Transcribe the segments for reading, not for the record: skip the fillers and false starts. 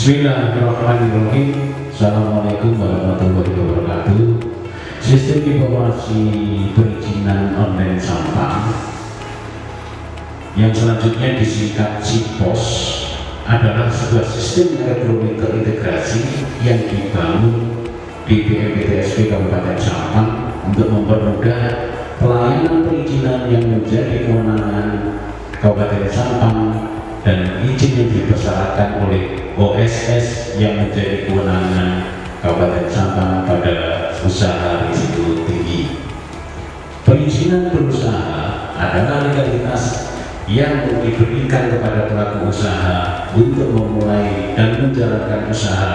Bismillahirrahmanirrahim. Assalamualaikum warahmatullahi wabarakatuh. Sistem informasi perizinan online sampah yang selanjutnya disingkat SIPOS adalah sebuah sistem elektronik terintegrasi yang dibangun di BPPTSP Kabupaten Sampang untuk mempermudah pelayanan perizinan yang menjadi kewenangan Kabupaten Sampang dan izin yang dipersyaratkan oleh OSS yang menjadi kewenangan Kabupaten Sampang pada usaha risiko tinggi. Perizinan berusaha adalah legalitas yang diberikan kepada pelaku usaha untuk memulai dan menjalankan usaha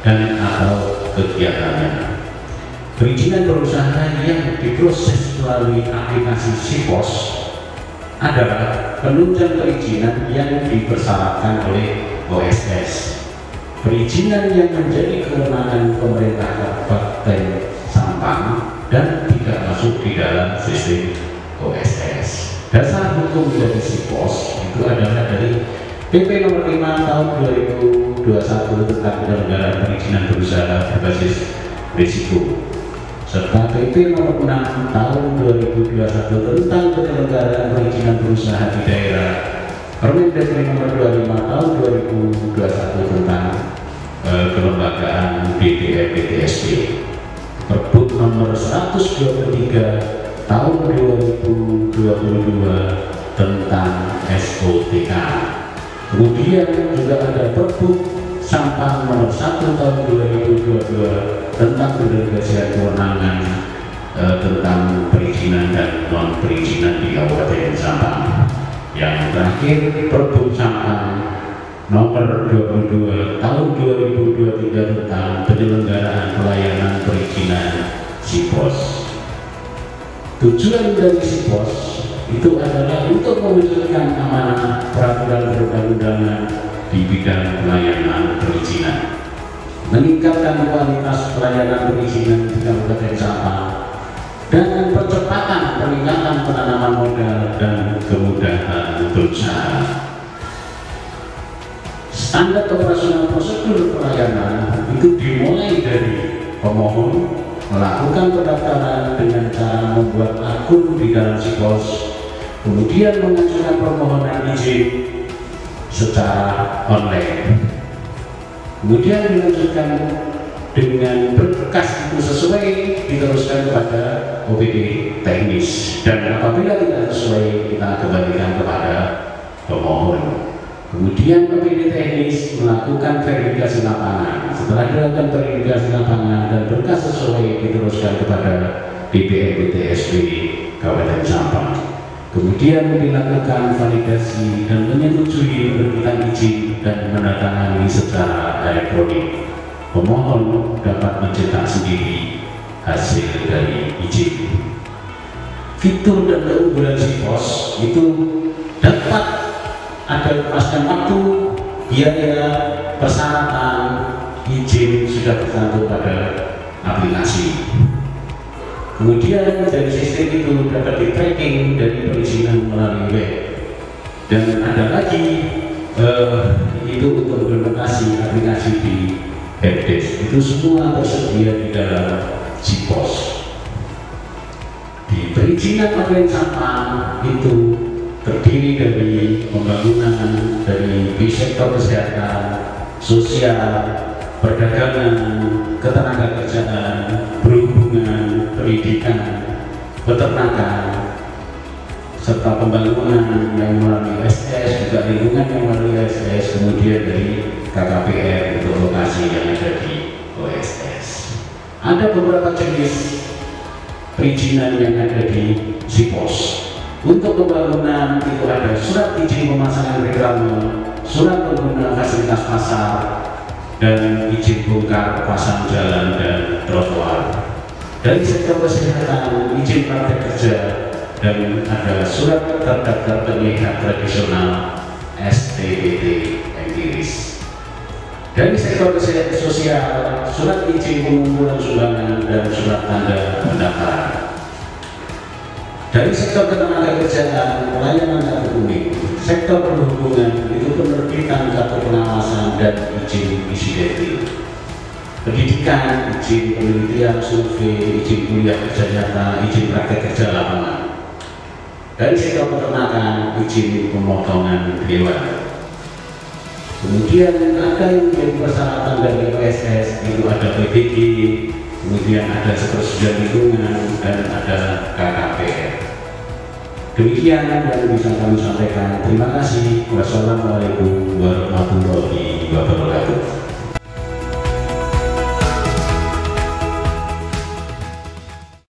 dan atau kegiatannya. Perizinan berusaha yang diproses melalui aplikasi SIPOS adalah penunjang perizinan yang dipersyaratkan oleh OSS. Perizinan yang menjadi kewenangan pemerintah Kabupaten Sampang dan tidak masuk di dalam sistem OSS. Dasar hukum dari SIPOS itu adalah dari PP nomor 5 tahun 2021 tentang penyelenggaraan perizinan berusaha berbasis risiko, serta PP nomor 6 tahun 2021 tentang penyelenggaraan perizinan berusaha di daerah, Permendagri nomor 25 tahun 2021 tentang kelembagaan BPPTSP, Perbuk nomor 123 tahun 2022 tentang SOTK. Kemudian juga ada Perbuk Sampang nomor 1 tahun 2022 tentang pendelegasian kewenangan tentang perizinan dan non perizinan di Kabupaten Sampang. Yang terakhir Perbuk Sampang nomor 22 tahun 2023 tentang penyelenggaraan pelayanan perizinan SIPOS. Tujuan dari SIPOS itu adalah untuk mewujudkan amanah peraturan perundang-undangan di bidang pelayanan perizinan, meningkatkan kualitas pelayanan perizinan di Kabupaten Sampang, dan percepatan peningkatan penanaman modal dan kemudahan berusaha. Standar operasional prosedur pelayanan itu dimulai dari pemohon melakukan pendaftaran dengan cara membuat akun di dalam SIPOS, kemudian mengajukan permohonan izin secara online, kemudian dilanjutkan dengan berkas itu sesuai diteruskan kepada OPD teknis, dan apabila tidak sesuai kita kembalikan kepada pemohon. Kemudian OPD teknis melakukan verifikasi lapangan. Setelah dilakukan verifikasi lapangan dan berkas sesuai diteruskan kepada BPPTSP Kabupaten Sampang. Kemudian dilakukan validasi dan menyetujui penerbitan izin dan menandatangani secara elektronik. Pemohon dapat mencetak sendiri hasil dari izin. Fitur dan keunggulan SIPOS itu dapat ada lepaskan waktu, biaya, persyaratan, izin sudah tercantum pada aplikasi. Kemudian dari sistem itu dapat di-tracking dari perizinan melalui web, dan ada lagi itu untuk implementasi aplikasi di helpdesk. Itu semua tersedia di dalam SIPOS. Di perizinan Kabupaten Sampang itu terdiri dari pembangunan dari sektor kesehatan, sosial, perdagangan, ketenagakerjaan, berhubungan, pendidikan, peternakan, serta pembangunan yang melalui STS, juga lingkungan yang melalui STS, kemudian dari KKPR untuk lokasi yang ada di OSS. Ada beberapa jenis perizinan yang ada di SIPOS. Untuk pembangunan itu ada surat izin pemasangan reklame, surat pengguna fasilitas pasar, dan izin bongkar pasang jalan dan trotoar. Dari sektor kesehatan, izin praktek kerja, dan ada surat terdaftar penyehat tradisional STBT empiris. Dari sektor kesehatan sosial, surat izin pengumpulan sumbangan dan surat tanda pendaftaran. Dari sektor ketenagakerjaan, pelayanan kartu kuning, sektor perhubungan itu penerbitan kartu pengawasan dan izin izin insidentil. Pendidikan, izin penelitian, survei, izin kuliah kerja nyata, izin praktek kerja lapangan. Dari sektor peternakan, izin pemotongan hewan. Kemudian ada yang menjadi persyaratan dari OSS, itu ada PBG, kemudian ada persetujuan lingkungan, dan ada KKPR. Demikian yang bisa kami sampaikan. Terima kasih. Wassalamualaikum warahmatullahi wabarakatuh.